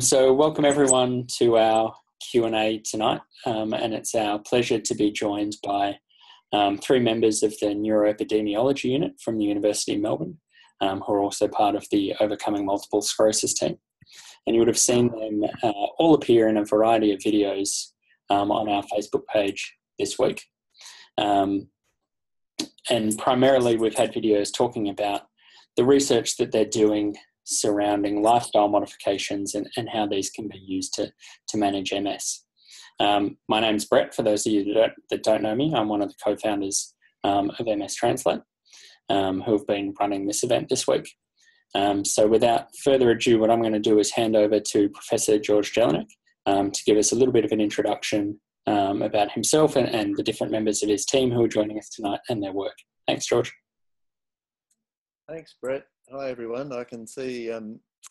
So welcome everyone to our Q&A tonight, and it's our pleasure to be joined by three members of the Neuroepidemiology Unit from the University of Melbourne, who are also part of the Overcoming Multiple Sclerosis team. And you would have seen them all appear in a variety of videos on our Facebook page this week. And primarily we've had videos talking about the research that they're doing surrounding lifestyle modifications and how these can be used to manage MS. My name's Brett, for those of you that don't know me. I'm one of the co-founders of MStranslate, who have been running this event this week. So without further ado, what I'm going to do is hand over to Professor George Jelinek to give us a little bit of an introduction about himself and the different members of his team who are joining us tonight and their work. Thanks, George. Thanks, Brett. Hi, everyone. I can see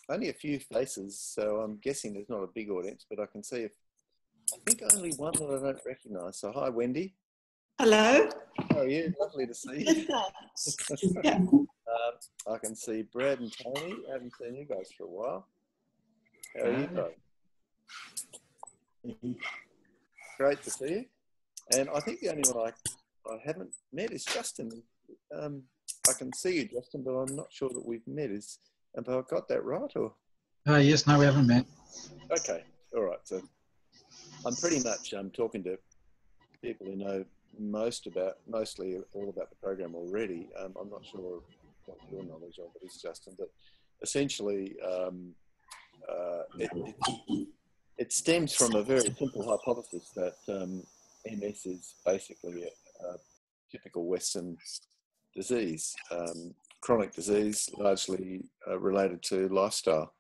only a few faces, so I'm guessing there's not a big audience, but I can see, I think only one that I don't recognise. So hi, Wendy. Hello. How are you? Lovely to see you. Yeah. I can see Brad and Tony. I haven't seen you guys for a while. How are you guys? Great to see you. And I think the only one I haven't met is Justin. I can see you, Justin, but I'm not sure that we've met. Have I got that right? Or? Yes, no, we haven't met. Okay, all right. So I'm pretty much talking to people who know mostly all about the program already. I'm not sure what your knowledge of it is, Justin, but essentially it stems from a very simple hypothesis that MS is basically a typical Western disease, chronic disease, largely related to lifestyle.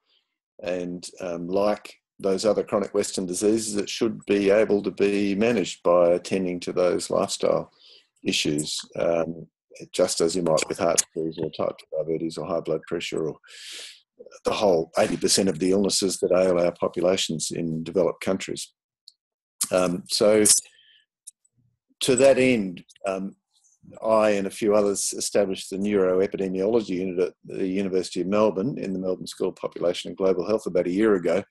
And like those other chronic Western diseases, it should be able to be managed by attending to those lifestyle issues, just as you might with heart disease or type 2 diabetes or high blood pressure or the whole 80% of the illnesses that ail our populations in developed countries. So to that end, I and a few others established the Neuroepidemiology Unit at the University of Melbourne in the Melbourne School of Population and Global Health about a year ago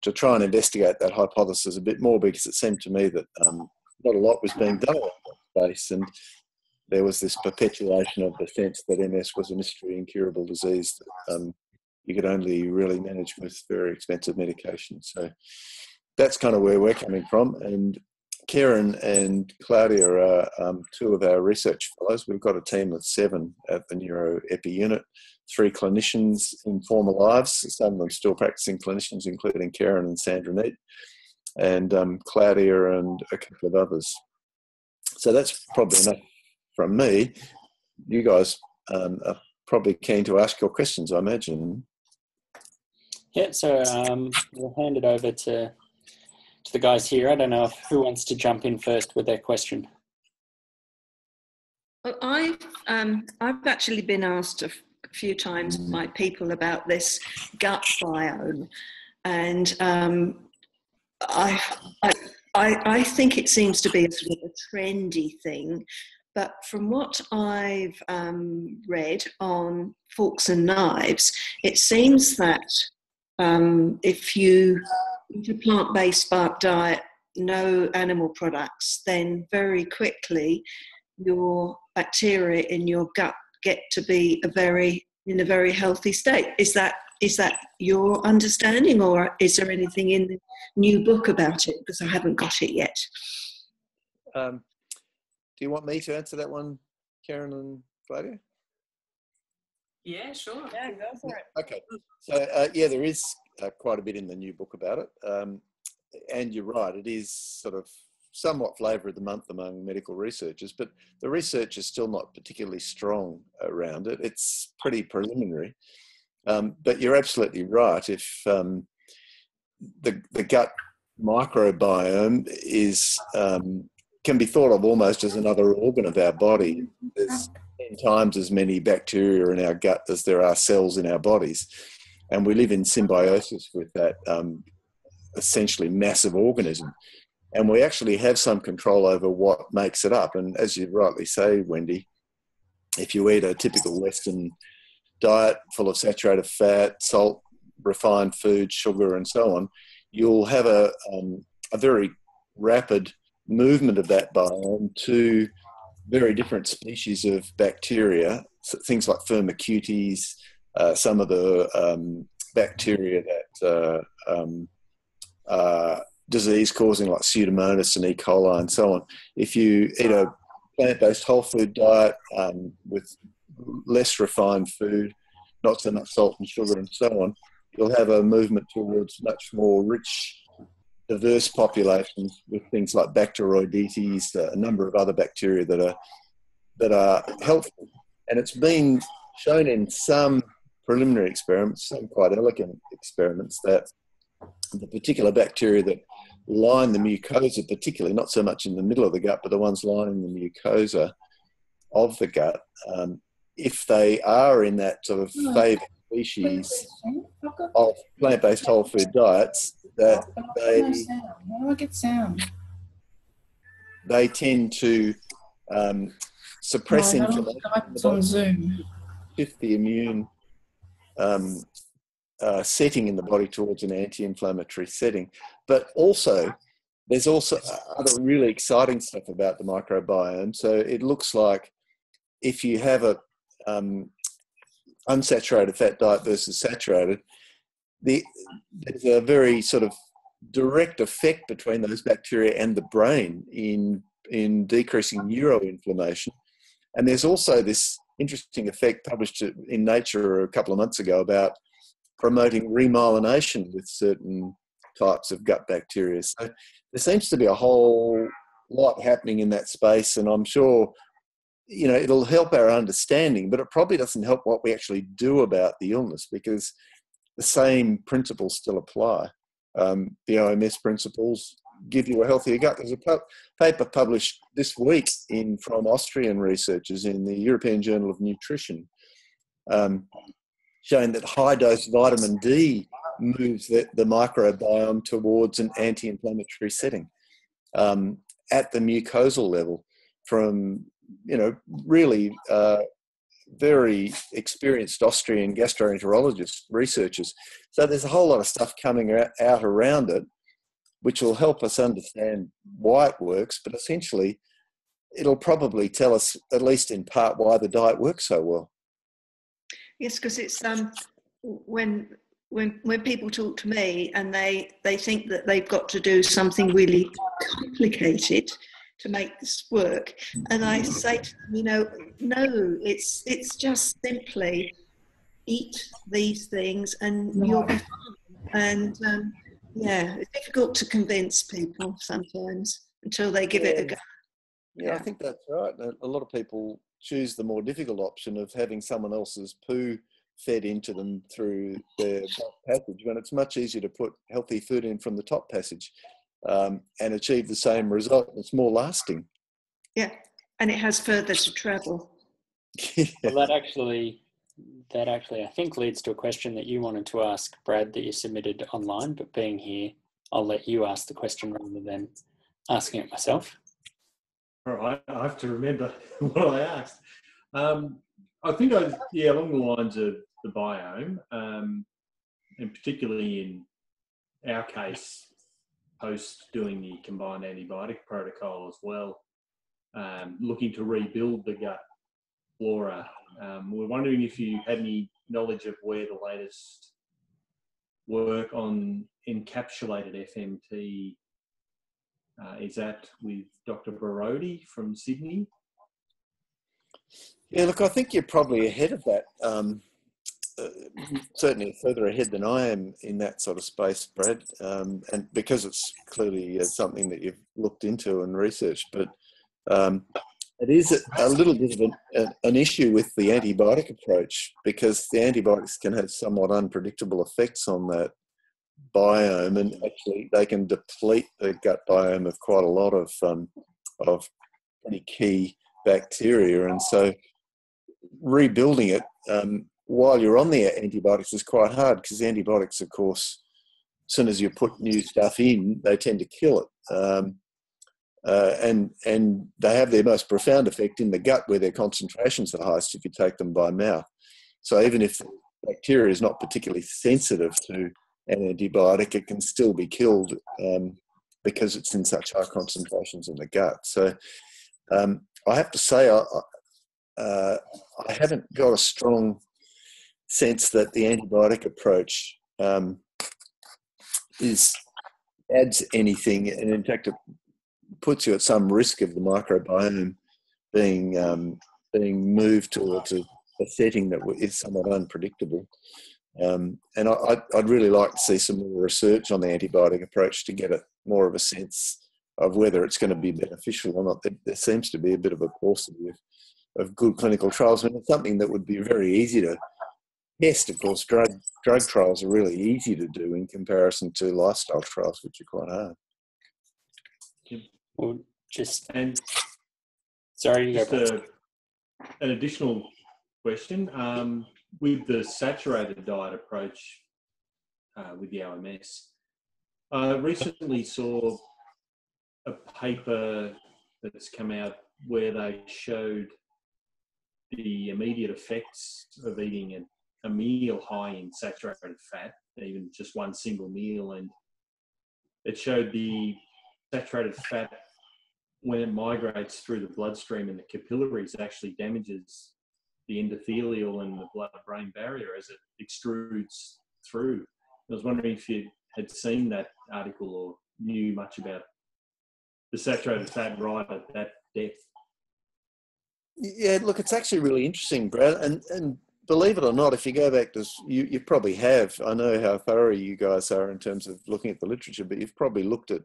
to try and investigate that hypothesis a bit more, because it seemed to me that not a lot was being done in that space, and there was this perpetuation of the sense that MS was a mystery incurable disease that you could only really manage with very expensive medication. So that's kind of where we're coming from. And Keryn and Claudia are two of our research fellows. We've got a team of 7 at the Neuroepi Unit, 3 clinicians in former lives, some of them still practicing clinicians, including Keryn and Sandra Neat, and Claudia and a couple of others. So that's probably enough from me. You guys are probably keen to ask your questions, I imagine. Yeah, so we'll hand it over to the guys here. I don't know who wants to jump in first with their question. Well, I've actually been asked a few times by people about this gut biome, and I think it seems to be a sort of a trendy thing. But from what I've read on Forks and Knives, it seems that if you eat a plant-based spark diet, no animal products, then very quickly your bacteria in your gut get to be in a very healthy state. Is that your understanding, or is there anything in the new book about it? Because I haven't got it yet. Do you want me to answer that one, Keryn and Claudia? Yeah, sure. Yeah, go for it. Okay. So, yeah, there is quite a bit in the new book about it. And you're right, it is sort of somewhat flavour of the month among medical researchers, but the research is still not particularly strong around it. It's pretty preliminary. But you're absolutely right. If the gut microbiome is can be thought of almost as another organ of our body. There's 10 times as many bacteria in our gut as there are cells in our bodies. And we live in symbiosis with that essentially massive organism. And we actually have some control over what makes it up. And as you rightly say, Wendy, if you eat a typical Western diet full of saturated fat, salt, refined food, sugar, and so on, you'll have a very rapid movement of that biome to very different species of bacteria, so things like Firmicutes, some of the bacteria that disease-causing like Pseudomonas and E. coli and so on. If you eat a plant-based whole food diet with less refined food, not so much salt and sugar and so on, you'll have a movement towards much more rich, diverse populations with things like Bacteroidetes, a number of other bacteria that are helpful. And it's been shown in some preliminary experiments, some quite elegant experiments, that the particular bacteria that line the mucosa, particularly, not so much in the middle of the gut, but the ones lining the mucosa of the gut, if they are in that sort of favoured species of plant-based whole food diets, that they tend to suppress inflammation on Zoom. Shift the immune setting in the body towards an anti-inflammatory setting. But also, there's also other really exciting stuff about the microbiome. So it looks like if you have a unsaturated fat diet versus saturated, there's a very sort of direct effect between those bacteria and the brain in decreasing neuroinflammation. And there's also this interesting effect published in Nature a couple of months ago about promoting remyelination with certain types of gut bacteria. So there seems to be a whole lot happening in that space, and I'm sure, you know, it'll help our understanding, but it probably doesn't help what we actually do about the illness, because the same principles still apply. The OMS principles give you a healthier gut. There's a paper published this week from Austrian researchers in the European Journal of Nutrition, showing that high-dose vitamin D moves the microbiome towards an anti-inflammatory setting at the mucosal level from, you know, really very experienced Austrian gastroenterologist researchers. So there's a whole lot of stuff coming out around it, which will help us understand why it works, but essentially it'll probably tell us, at least in part, why the diet works so well. Yes, because it's when people talk to me and they think that they've got to do something really complicated to make this work, and I say to them, you know, no, it's just simply eat these things and you'll be fine. And yeah, it's difficult to convince people sometimes until they give it a go. Yeah, I think that's right. A lot of people choose the more difficult option of having someone else's poo fed into them through their passage, when it's much easier to put healthy food in from the top passage and achieve the same result. It's more lasting. Yeah, and it has further to travel. Yeah. Well, that actually I think leads to a question that you wanted to ask, Brad, that you submitted online, but being here, I'll let you ask the question rather than asking it myself. All right, I have to remember what I asked. I think along the lines of the biome, and particularly in our case, post doing the combined antibiotic protocol as well, looking to rebuild the gut flora. We're wondering if you had any knowledge of where the latest work on encapsulated FMT is at with Dr. Barodi from Sydney. Yeah, look, I think you're probably ahead of that. Certainly further ahead than I am in that sort of space, Brad, and because it's clearly something that you've looked into and researched. But it is a little bit of an issue with the antibiotic approach, because the antibiotics can have somewhat unpredictable effects on that biome, and actually they can deplete the gut biome of quite a lot of pretty key bacteria. And so rebuilding it while you're on the antibiotics is quite hard, because the antibiotics, of course, as soon as you put new stuff in, they tend to kill it. And they have their most profound effect in the gut, where their concentrations are highest if you take them by mouth. So even if bacteria is not particularly sensitive to an antibiotic, it can still be killed because it's in such high concentrations in the gut. So I have to say I haven't got a strong sense that the antibiotic approach adds anything, and in fact it puts you at some risk of the microbiome being moved towards a setting that is somewhat unpredictable. And I'd really like to see some more research on the antibiotic approach to get more of a sense of whether it's going to be beneficial or not. There seems to be a bit of a paucity of good clinical trials. I mean, it's something that would be very easy to test. Of course, drug trials are really easy to do in comparison to lifestyle trials, which are quite hard. Well, just an additional question. With the saturated diet approach with the OMS, I recently saw a paper that's come out where they showed the immediate effects of eating a meal high in saturated fat, even just one single meal, and it showed the saturated fat, when it migrates through the bloodstream and the capillaries, actually damages the endothelial and the blood-brain barrier as it extrudes through. I was wondering if you had seen that article or knew much about the saturated fat right at that depth. Yeah, look, it's actually really interesting, Brad. And believe it or not, if you go back to, you probably have, I know how thorough you guys are in terms of looking at the literature, but you've probably looked at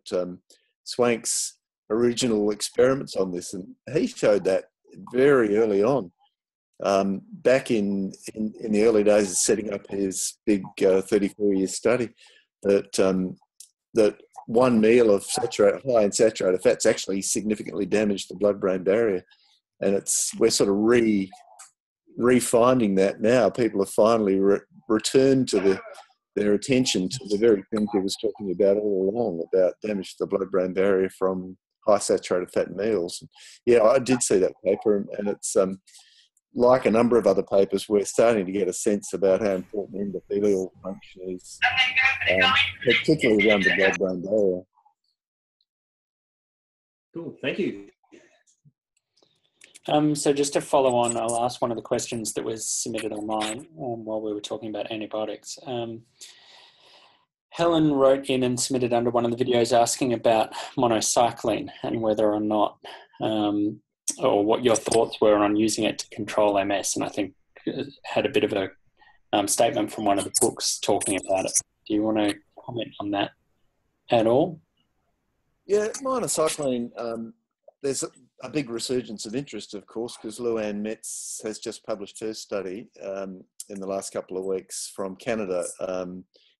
Swank's original experiments on this, and he showed that very early on. Back in the early days of setting up his big 34-year study, that one meal of high in saturated fats actually significantly damaged the blood-brain barrier, and we're sort of refinding that now. People have finally returned to their attention to the very things he was talking about all along, about damage to the blood-brain barrier from high saturated fat meals. Yeah, I did see that paper, and it's like a number of other papers, we're starting to get a sense about how important endothelial function is, particularly around the blood-brain barrier. Cool, thank you. So just to follow on, I'll ask one of the questions that was submitted online while we were talking about antibiotics. Helen wrote in and submitted under one of the videos asking about monocycline and whether or not, or what your thoughts were on using it to control MS. And I think it had a bit of a statement from one of the books talking about it. Do you want to comment on that at all? Yeah, monocycline, there's a big resurgence of interest, of course, because Louanne Metz has just published her study in the last couple of weeks from Canada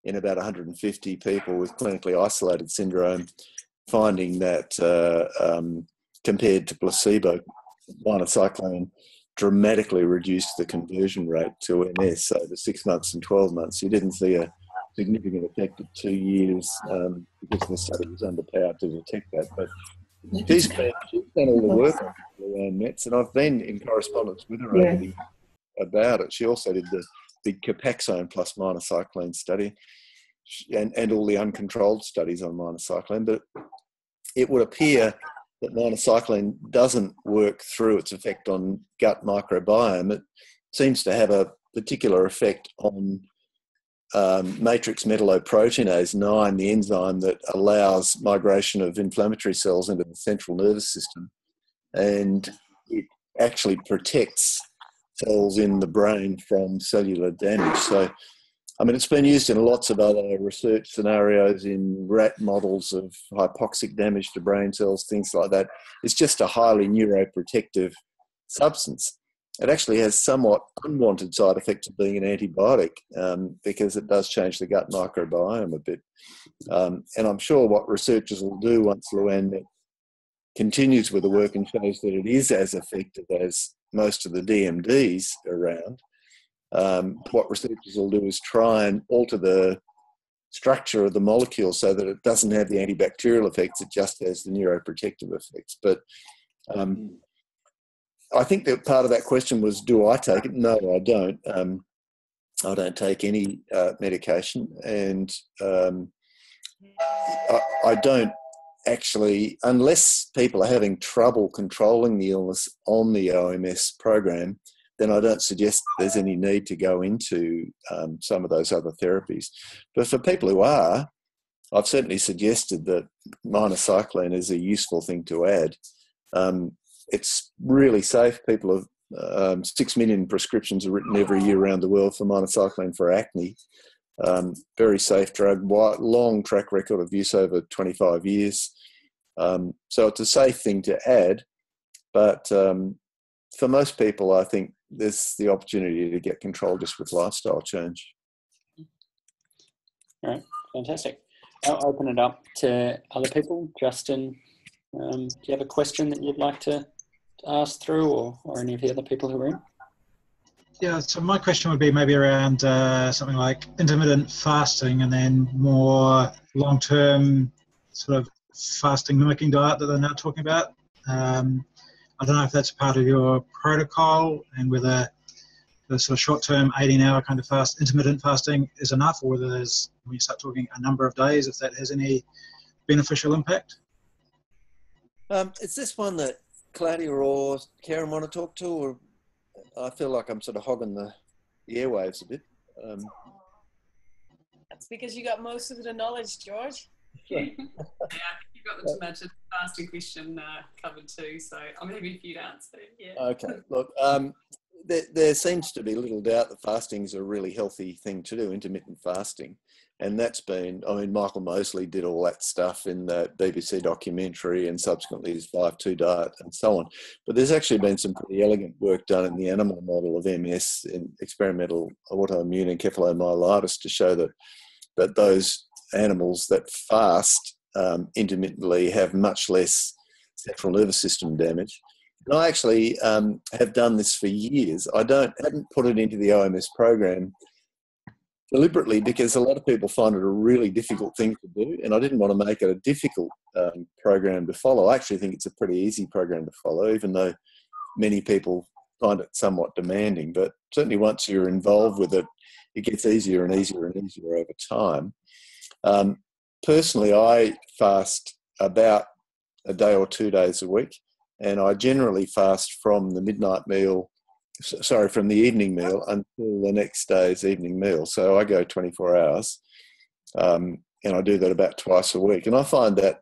in about 150 people with clinically isolated syndrome, finding that compared to placebo, monocycline dramatically reduced the conversion rate to MS over 6 months and 12 months. You didn't see a significant effect at 2 years because the study was underpowered to detect that. But she's done all the work on Louanne Metz, and I've been in correspondence with her over the years about it. She also did the big Capaxone plus minocycline study and all the uncontrolled studies on minocycline. But it would appear that minocycline doesn't work through its effect on gut microbiome. It seems to have a particular effect on matrix metalloproteinase 9, the enzyme that allows migration of inflammatory cells into the central nervous system. And it actually protects cells in the brain from cellular damage. So, I mean, it's been used in lots of other research scenarios in rat models of hypoxic damage to brain cells, things like that. It's just a highly neuroprotective substance. It actually has somewhat unwanted side effects of being an antibiotic because it does change the gut microbiome a bit. And I'm sure what researchers will do once Louanne continues with the work and shows that it is as effective as most of the DMDs around, what researchers will do is try and alter the structure of the molecule so that it doesn't have the antibacterial effects, it just has the neuroprotective effects. But I think that part of that question was, do I take it? No, I don't. I don't take any medication, and I don't actually, unless people are having trouble controlling the illness on the OMS program, then I don't suggest there's any need to go into some of those other therapies. But for people who are, I've certainly suggested that minocycline is a useful thing to add. It's really safe. People have 6 million prescriptions are written every year around the world for minocycline for acne. Very safe drug, long track record of use over 25 years. So it's a safe thing to add, but for most people, I think there's the opportunity to get control just with lifestyle change. All right, fantastic. I'll open it up to other people. Justin, do you have a question that you'd like to ask through, or any of the other people who are in? Yeah, so my question would be maybe around something like intermittent fasting, and then more long-term sort of fasting mimicking diet that they're now talking about. I don't know if that's part of your protocol, and whether the sort of short-term 18-hour kind of intermittent fasting is enough, or whether there's, when you start talking a number of days, if that has any beneficial impact. Is this one that Claudia or Keryn want to talk to, or I feel like I'm sort of hogging the airwaves a bit? That's because you got most of the knowledge, George. Yeah, I think you got the intermittent fasting question covered too, so I'm happy for you to answer. Yeah. Okay, look, there seems to be little doubt that fasting is a really healthy thing to do, intermittent fasting. And that's been, I mean, Michael Mosley did all that stuff in the BBC documentary, and subsequently his 5-2 diet and so on. But there's actually been some pretty elegant work done in the animal model of MS, in experimental autoimmune encephalomyelitis, to show that those animals that fast intermittently have much less central nervous system damage. And I actually have done this for years. I haven't put it into the OMS program deliberately, because a lot of people find it a really difficult thing to do, and I didn't want to make it a difficult program to follow. I actually think it's a pretty easy program to follow, even though many people find it somewhat demanding. But certainly once you're involved with it, it gets easier and easier and easier over time. Personally, I fast about a day or 2 days a week, and I generally fast from the evening meal until the next day's evening meal. So I go 24 hours, and I do that about twice a week. And I find that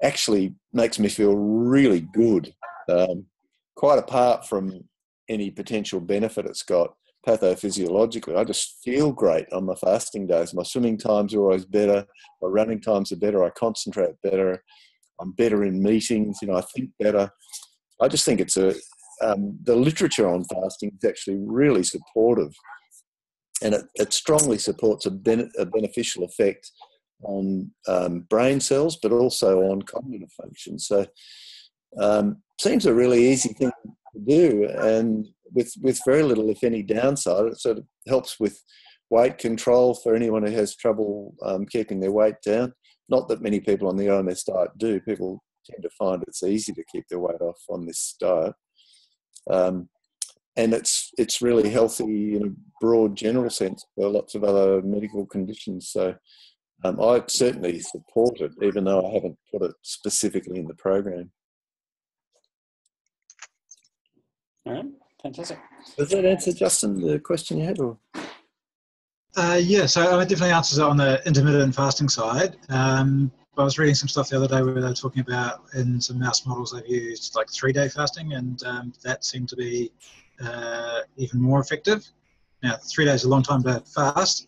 actually makes me feel really good, quite apart from any potential benefit it's got pathophysiologically. I just feel great on my fasting days. My swimming times are always better. My running times are better. I concentrate better. I'm better in meetings. I think better. I just think it's the literature on fasting is actually really supportive, and it strongly supports a beneficial effect on brain cells, but also on cognitive function. So seems a really easy thing to do, and with very little, if any, downside. It sort of helps with weight control for anyone who has trouble keeping their weight down. Not that many people on the OMS diet do. People tend to find it's easy to keep their weight off on this diet. And it's really healthy in a broad general sense for lots of other medical conditions. So I certainly support it, even though I haven't put it specifically in the program. All right, fantastic. Does that answer, Justin, the question you had? Or? Yeah, so it definitely answers it on the intermittent fasting side. I was reading some stuff the other day where they were talking about, in some mouse models, they've used like 3-day fasting, and that seemed to be even more effective. Now, 3 days is a long time to fast,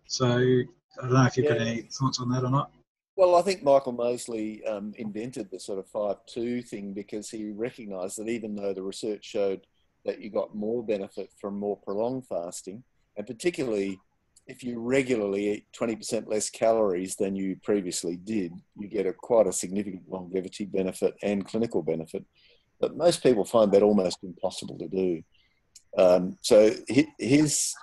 so I don't know if you've got any thoughts on that or not. Well, I think Michael Mosley invented the sort of 5-2 thing because he recognised that even though the research showed that you got more benefit from more prolonged fasting, and particularly if you regularly eat 20% less calories than you previously did, you get quite a significant longevity benefit and clinical benefit. But most people find that almost impossible to do. So his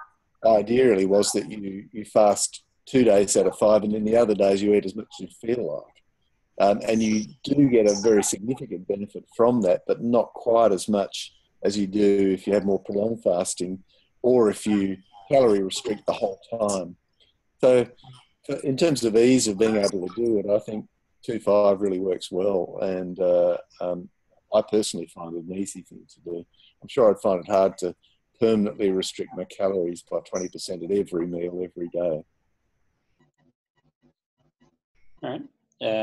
idea really was that you fast 2 days out of 5, and then the other days you eat as much as you feel like. And you do get a very significant benefit from that, but not quite as much as you do if you have more prolonged fasting, or if you calorie restrict the whole time. So in terms of ease of being able to do it, I think 2.5 really works well, and I personally find it an easy thing to do. I'm sure I'd find it hard to permanently restrict my calories by 20% at every meal every day. All right.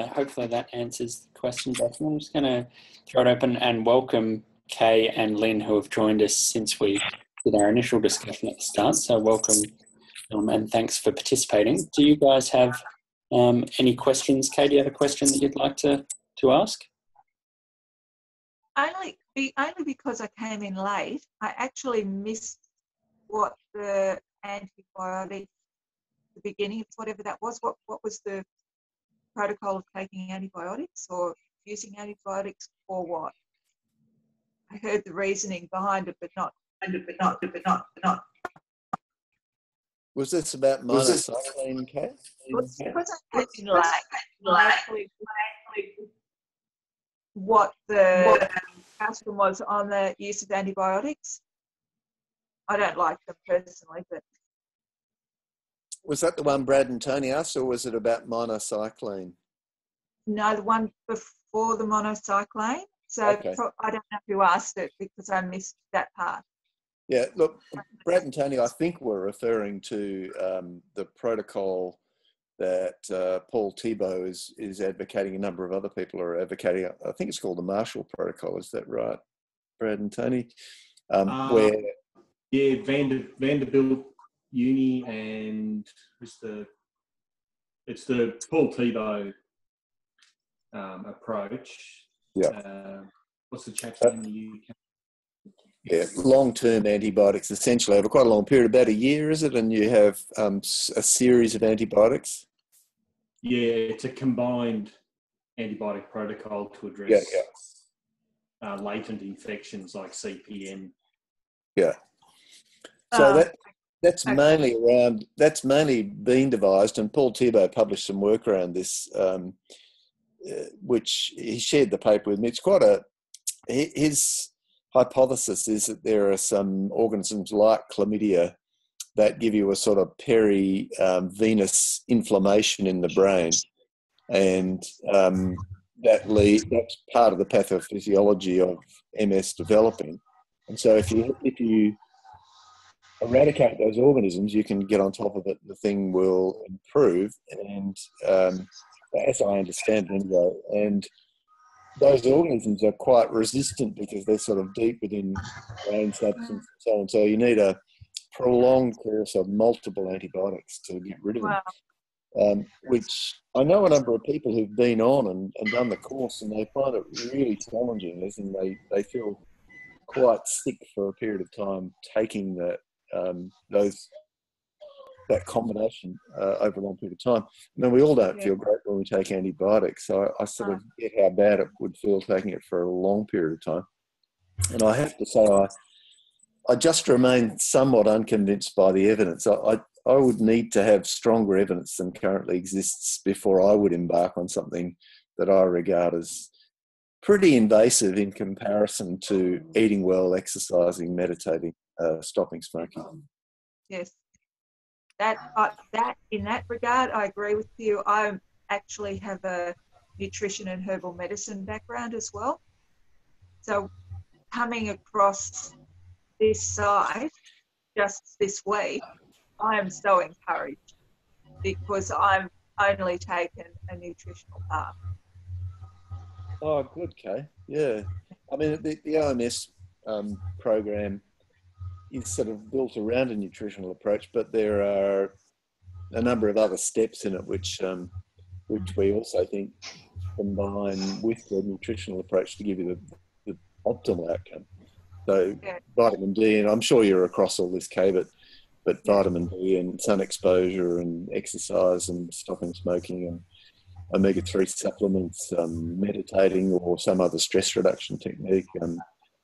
Hopefully that answers the question, Justin. I'm just going to throw it open and welcome Kay and Lynn, who have joined us since we did our initial discussion at the start. So welcome, and thanks for participating. Do you guys have any questions? Kay, do you have a question that you'd like to ask? Only because I came in late, I actually missed what the antibiotic, the beginning of whatever that was. What was the protocol of taking antibiotics or using antibiotics for what? I heard the reasoning behind it, but not. Was this about minocycline, Kay? Because I came in late, I actually what the discussion was on the use of antibiotics. I don't like them personally, but... Was that the one Brad and Tony asked, or was it about minocycline? No, the one before the monocycline. So okay. I don't know who asked it because I missed that part. Yeah, look, Brad and Tony, I think were referring to the protocol that Paul Thibault is advocating. A number of other people are advocating. I think it's called the Marshall Protocol. Is that right, Brad and Tony? Where Vanderbilt Uni and it's the Paul Thibault approach. Yeah. What's the chap's name in the UK? Yeah, long-term antibiotics, essentially over quite a long period, about a year, is it? And you have a series of antibiotics? Yeah, it's a combined antibiotic protocol to address latent infections like CPM. Yeah. So that's mainly been devised, and Paul Thibault published some work around this, which he shared the paper with me. It's quite his hypothesis is that there are some organisms like chlamydia that give you a sort of venous inflammation in the brain, and that's part of the pathophysiology of MS developing. And so if you eradicate those organisms, you can get on top of it, the thing will improve, and as I understand it anyway, and those organisms are quite resistant because they're sort of deep within brain substance and so on. So you need a prolonged course of multiple antibiotics to get rid of them, which I know a number of people who've been on and done the course, and they find it really challenging, as in they feel quite sick for a period of time taking that combination over a long period of time. I mean, we all don't feel great when we take antibiotics, so I sort of get how bad it would feel taking it for a long period of time. And I have to say, I just remain somewhat unconvinced by the evidence. I would need to have stronger evidence than currently exists before I would embark on something that I regard as pretty invasive in comparison to eating well, exercising, meditating, stopping smoking. Yes. That in that regard, I agree with you. I actually have a nutrition and herbal medicine background as well. So coming across this site just this week, I am so encouraged because I've only taken a nutritional path. Oh, good, Kay. Yeah. I mean, the OMS program is sort of built around a nutritional approach, but there are a number of other steps in it which we also think combine with the nutritional approach to give you the optimal outcome. So vitamin D, and I'm sure you're across all this, Kay, but vitamin D and sun exposure and exercise and stopping smoking and omega-3 supplements, meditating or some other stress reduction technique,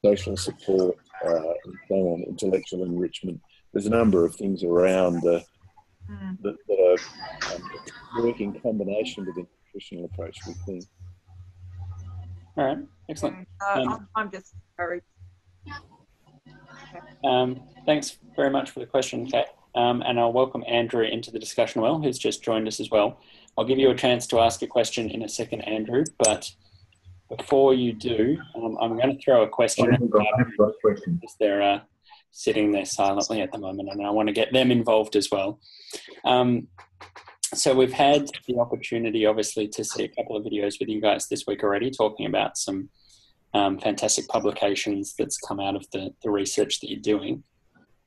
social support, and so on, intellectual enrichment. There's a number of things around that are work in combination with the nutritional approach, we think. All right, excellent. I'm just encouraged. Thanks very much for the question, Kate. And I'll welcome Andrew into the discussion, who's just joined us as well. I'll give you a chance to ask a question in a second, Andrew, but before you do, I'm going to throw a question at because they're sitting there silently at the moment, and I want to get them involved as well. So we've had the opportunity, obviously, to see a couple of videos with you guys this week already, talking about some fantastic publications that's come out of the research that you're doing.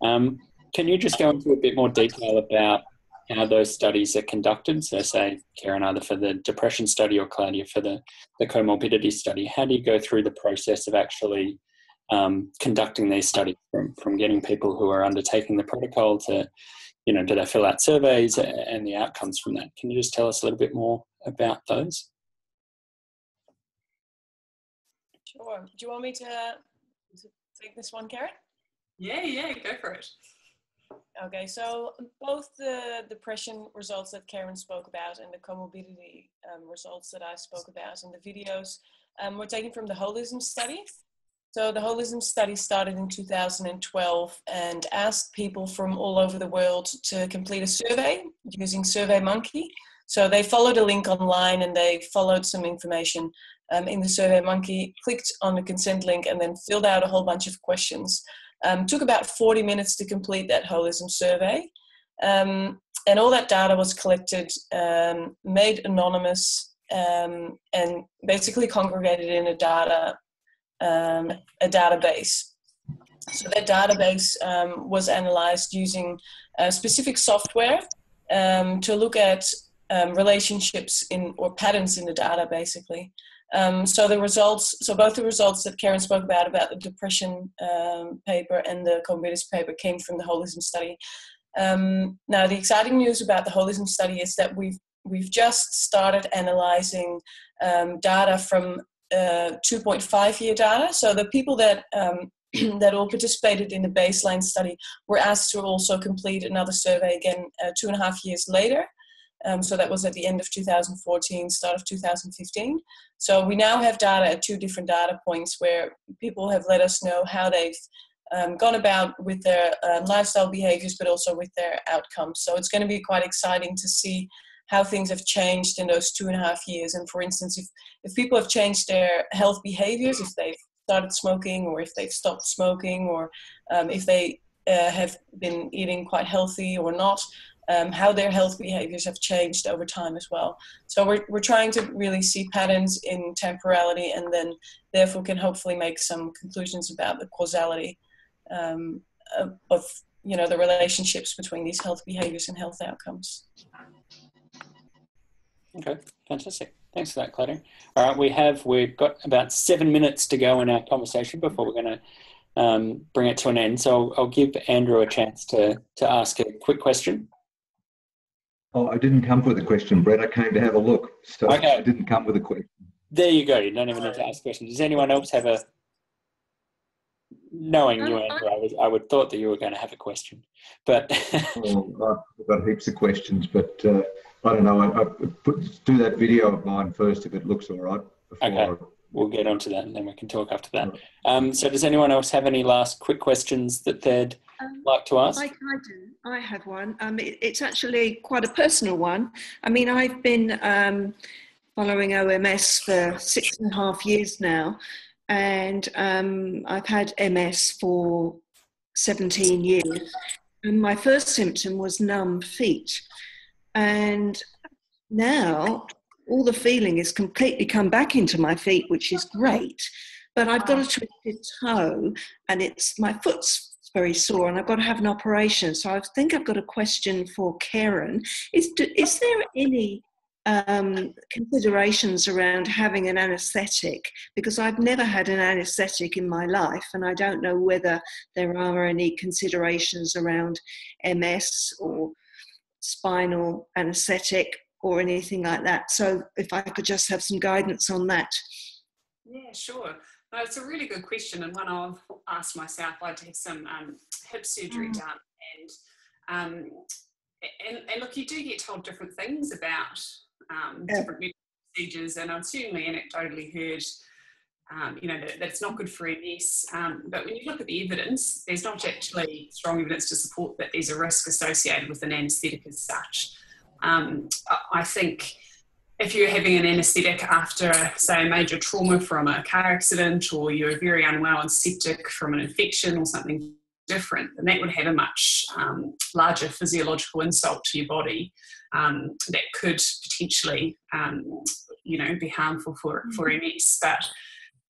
Can you just go into a bit more detail about how those studies are conducted? So say, Keryn, either for the depression study or Claudia for the comorbidity study, how do you go through the process of actually conducting these studies from getting people who are undertaking the protocol to, do they fill out surveys and the outcomes from that? Can you just tell us a little bit more about those? Sure. Do you want me to take this one, Keryn? Yeah, go for it. Okay, so both the depression results that Keryn spoke about and the comorbidity results that I spoke about in the videos were taken from the Holism Study. So the Holism Study started in 2012 and asked people from all over the world to complete a survey using SurveyMonkey. So they followed a link online and they followed some information in the SurveyMonkey, clicked on the consent link and then filled out a whole bunch of questions. Took about 40 minutes to complete that Holism survey. And all that data was collected, made anonymous, and basically congregated in a database. So that database was analyzed using specific software to look at relationships or patterns in the data, basically. So both the results that Keryn spoke about the depression paper and the comorbidity paper came from the Holism Study. Now, the exciting news about the Holism Study is that we've just started analyzing data from 2.5-year data. So the people that that all participated in the baseline study were asked to also complete another survey again 2.5 years later. So that was at the end of 2014, start of 2015. So we now have data at 2 different data points where people have let us know how they've gone about with their lifestyle behaviors, but also with their outcomes. So it's going to be quite exciting to see how things have changed in those 2.5 years. And for instance, if people have changed their health behaviors, if they've started smoking or if they've stopped smoking or if they have been eating quite healthy or not, how their health behaviors have changed over time as well. So we're trying to really see patterns in temporality and then therefore can hopefully make some conclusions about the causality of the relationships between these health behaviors and health outcomes. Okay, fantastic. Thanks for that, Claudia. All right, we've got about 7 minutes to go in our conversation before we're going to bring it to an end. So I'll give Andrew a chance to ask a quick question. Oh, I didn't come with a question, Brett. I came to have a look. So okay. I didn't come with a question. There you go. You don't even need to ask questions. Does anyone else have a... Knowing you, Andrew, I would thought that you were going to have a question. But well, I've got heaps of questions, but I don't know. Do that video of mine first if it looks all right. Okay. We'll get onto that and then we can talk after that. So does anyone else have any last quick questions that they'd like to ask? I do. I have one. It's actually quite a personal one. I mean, I've been following OMS for 6.5 years now, and I've had MS for 17 years. And my first symptom was numb feet. And now all the feeling has completely come back into my feet, which is great. But I've got a twisted toe and my foot's very sore and I've got to have an operation. So I think I've got a question for Keryn. Is there any considerations around having an anaesthetic? Because I've never had an anaesthetic in my life and I don't know whether there are any considerations around MS or spinal anaesthetic or anything like that. So if I could just have some guidance on that. Yeah, sure. No, it's a really good question and one I've asked myself. I had to have some hip surgery done and look, you do get told different things about different medical procedures, and I've certainly anecdotally heard that it's not good for MS. But when you look at the evidence, there's not actually strong evidence to support that there's a risk associated with an anaesthetic as such. I think if you're having an anaesthetic after, say, a major trauma from a car accident, or you're very unwell and septic from an infection or something different, then that would have a much larger physiological insult to your body that could potentially, be harmful for MS.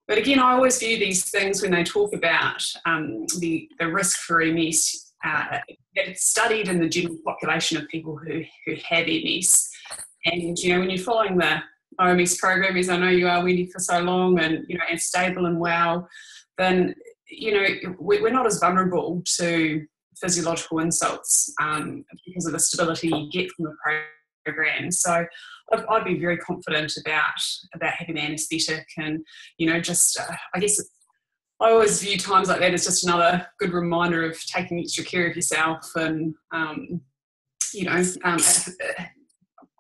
But again, I always view these things when they talk about the risk for MS, that it's studied in the general population of people who have MS. And, when you're following the OMS program, as I know you are, Wendy, for so long, and stable and well, then, we're not as vulnerable to physiological insults because of the stability you get from the program. So I'd be very confident about having anaesthetic, and, I guess I always view times like that as just another good reminder of taking extra care of yourself, and,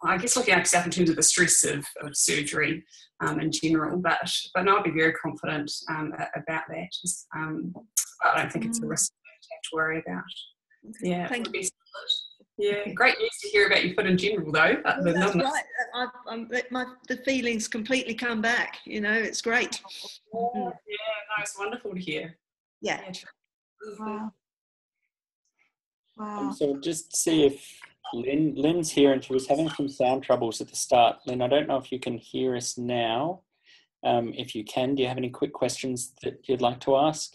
I guess looking after yourself in terms of the stress of surgery in general, but no, I'd be very confident about that. I don't think it's a risk to have to worry about. Yeah, Thank you. Yeah, great news to hear about your foot in general, though. That's right. The feelings completely come back. It's great. Yeah, no, it's wonderful to hear. Yeah. Wow. Wow. So just see if Lynn's here, and she was having some sound troubles at the start. Lynn, I don't know if you can hear us now. If you can, do you have any quick questions that you'd like to ask?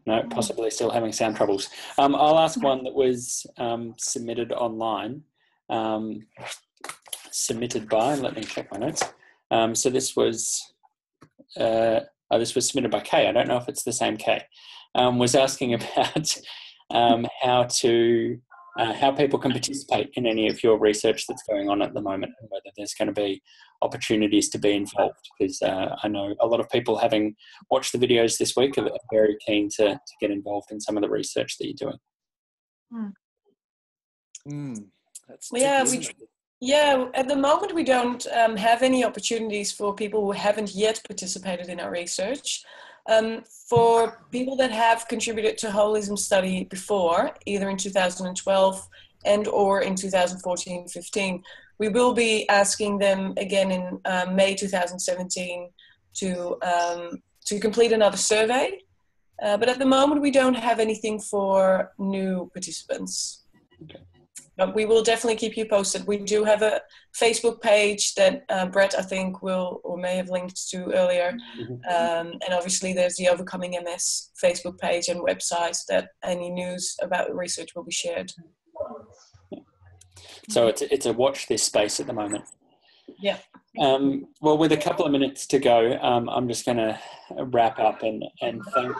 No, possibly still having sound troubles. I'll ask one that was submitted online. Submitted by, let me check my notes. So this was submitted by Kay. I don't know if it's the same Kay. Was asking about how people can participate in any of your research that's going on at the moment, and whether there's going to be opportunities to be involved, because I know a lot of people, having watched the videos this week, are very keen to get involved in some of the research that you're doing. That's At the moment we don't have any opportunities for people who haven't yet participated in our research. For people that have contributed to Holism Study before, either in 2012 and or in 2014-15, we will be asking them again in May 2017 to complete another survey. But at the moment we don't have anything for new participants. Okay. But we will definitely keep you posted. We do have a Facebook page that Brett, I think, will or may have linked to earlier. And obviously there's the Overcoming MS Facebook page and website that any news about the research will be shared. So it's a watch this space at the moment. Yeah. Well, with a couple of minutes to go, I'm just going to wrap up and thank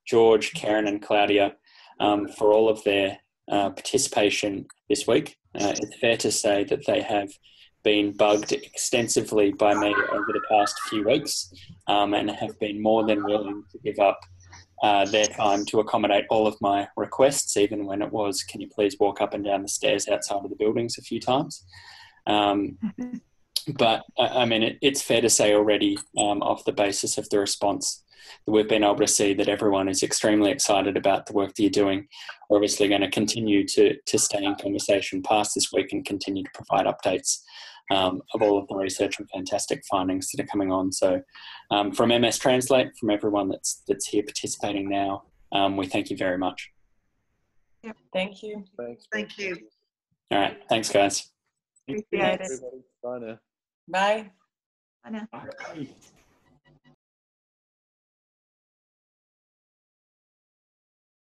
George, Keryn and Claudia for all of their participation this week. It's fair to say that they have been bugged extensively by me over the past few weeks, and have been more than willing to give up their time to accommodate all of my requests, even when it was, can you please walk up and down the stairs outside of the buildings a few times. But I mean, it's fair to say already, off the basis of the response, that we've been able to see that everyone is extremely excited about the work that you're doing. We're obviously going to continue to stay in conversation past this week and continue to provide updates of all of the research and fantastic findings that are coming on. So from MStranslate, from everyone that's here participating now, we thank you very much. Yep. Thank you. Thanks. Thank you. All right. Thanks, guys. Appreciate it. Bye now. Bye. Bye now. Bye.